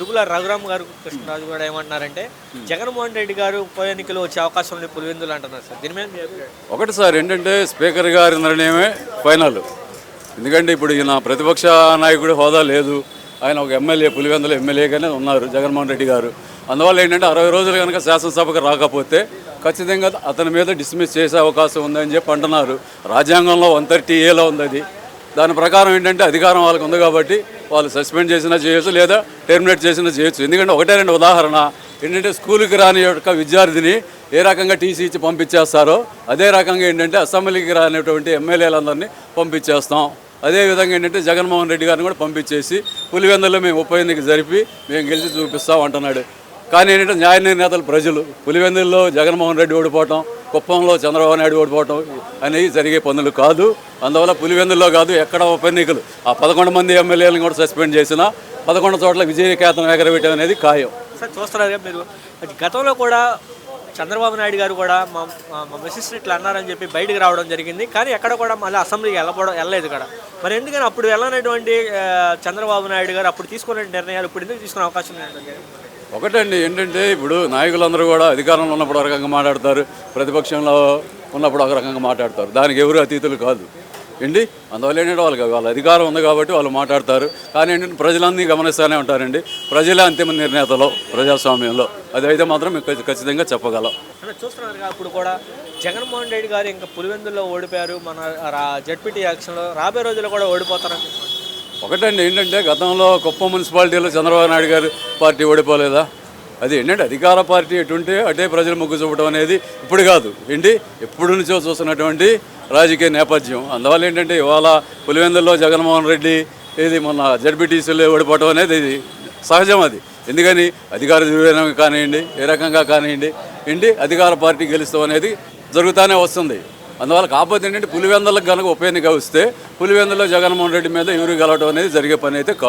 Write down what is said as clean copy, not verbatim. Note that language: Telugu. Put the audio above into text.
దుర్గుల రఘురామ్ గారు కృష్ణరాజు కూడా ఏమంటున్నారంటే జగన్మోహన్ రెడ్డి గారు ఉప ఎన్నికలు వచ్చే అవకాశం ఉంది పులివెందులు అంటున్నారు సార్. దీని మీద మీ అభిప్రాయం? ఒకటి సార్ ఏంటంటే స్పీకర్ గారి నిర్ణయమే ఫైనల్. ఎందుకంటే ఇప్పుడు ఈయన ప్రతిపక్ష నాయకుడి హోదా లేదు, ఆయన ఒక ఎమ్మెల్యే, పులివెందుల ఎమ్మెల్యేగానే ఉన్నారు జగన్మోహన్ రెడ్డి గారు. అందువల్ల ఏంటంటే 60 రోజులు కనుక శాసనసభకు రాకపోతే ఖచ్చితంగా అతని మీద డిస్మిస్ చేసే అవకాశం ఉందని చెప్పి అంటున్నారు. రాజ్యాంగంలో 130A ఉంది అది. దాని ప్రకారం ఏంటంటే అధికారం వాళ్ళకు ఉంది కాబట్టి వాళ్ళు సస్పెండ్ చేసినా చేయొచ్చు, లేదా టెర్మినేట్ చేసినా చేయొచ్చు. ఎందుకంటే ఒకటే రెండు ఉదాహరణ ఏంటంటే స్కూల్కి రాని యొక్క విద్యార్థిని ఏ రకంగా టీసీ ఇచ్చి పంపించేస్తారో అదే రకంగా ఏంటంటే అసెంబ్లీకి రానిటువంటి ఎమ్మెల్యేలందరినీ పంపించేస్తాం. అదేవిధంగా ఏంటంటే జగన్మోహన్ రెడ్డి గారిని కూడా పంపించేసి పులివెందుల్లో మేము ఉప ఎన్నిక జరిపి మేము గెలిచి చూపిస్తాం అంటున్నాడు. కానీ ఏంటంటే న్యాయ నిర్ణేతలు ప్రజలు పులివెందుల్లో జగన్మోహన్ రెడ్డి ఓడిపోవటం, కుప్పంలో చంద్రబాబు నాయుడు ఓడిపోవటం అనేవి జరిగే పనులు కాదు. అందువల్ల పులివెందుల్లో కాదు ఎక్కడ ఉప ఎన్నికలు ఆ 11 మంది ఎమ్మెల్యేలను కూడా సస్పెండ్ చేసినా 11 చోట్ల విజయకేతనం ఎగరవేయడం అనేది ఖాయం. సార్ చూస్తున్నారు మీరు, గతంలో కూడా చంద్రబాబు నాయుడు గారు కూడా మా మిస్సెస్ ఇట్లా అన్నారని చెప్పి బయటకు రావడం జరిగింది. కానీ ఎక్కడ కూడా మళ్ళీ అసెంబ్లీకి వెళ్ళలేదు కదా. మరి ఎందుకని అప్పుడు వెళ్ళనటువంటి చంద్రబాబు నాయుడు గారు అప్పుడు తీసుకునే నిర్ణయాలు ఇప్పుడు ఎందుకు తీసుకునే అవకాశం ఉంది? ఒకటండి ఏంటంటే ఇప్పుడు నాయకులందరూ కూడా అధికారంలో ఉన్నప్పుడు ఒక రకంగా మాట్లాడతారు, ప్రతిపక్షంలో ఉన్నప్పుడు ఒక రకంగా మాట్లాడతారు. దానికి ఎవరు అతీతులు కాదు ఏంటి. అందువల్ల ఏంటంటే వాళ్ళ అధికారం ఉంది కాబట్టి వాళ్ళు మాట్లాడతారు. కానీ ఏంటంటే ప్రజలన్నీ గమనిస్తూనే ఉంటారండి. ప్రజలే అంతిమ నిర్ణేతలు ప్రజాస్వామ్యంలో. అదైతే మాత్రం మేము ఖచ్చితంగా చెప్పగలం. చూస్తున్నారు అప్పుడు కూడా జగన్మోహన్ రెడ్డి గారు ఇంకా పులివెందుల్లో ఓడిపోయారు. మన జడ్పీటీ ఎలక్షన్లో రాబోయే రోజుల్లో కూడా ఓడిపోతారని ఒకటండి ఏంటంటే గతంలో కుప్పం మున్సిపాలిటీలో చంద్రబాబు నాయుడు గారు పార్టీ ఓడిపోలేదా? అది ఏంటంటే అధికార పార్టీ ఎటుంటే అటే ప్రజలు మొగ్గు చూపడం అనేది ఇప్పుడు కాదు ఏంటి, ఎప్పుడు నుంచో చూస్తున్నటువంటి రాజకీయ నేపథ్యం. అందువల్ల ఏంటంటే ఇవాళ పులివెందుల్లో జగన్మోహన్ రెడ్డి ఇది మొన్న జడ్పీటీసీలో ఓడిపోవడం అనేది ఇది సహజం. అది ఎందుకని అధికార దుర్వినియోగం కానివ్వండి, ఏ రకంగా కానివ్వండి ఏంటి అధికార పార్టీ గెలుస్తాం అనేది జరుగుతూనే వస్తుంది. అందువల్ల కాకపోతే ఏంటంటే పులివెందులకు కనుక ఉప ఎన్నిక వస్తే పులివెందులో జగన్మోహన్ రెడ్డి మీద ఎవరు గెలవడం అనేది జరిగే పని అయితే కాదు.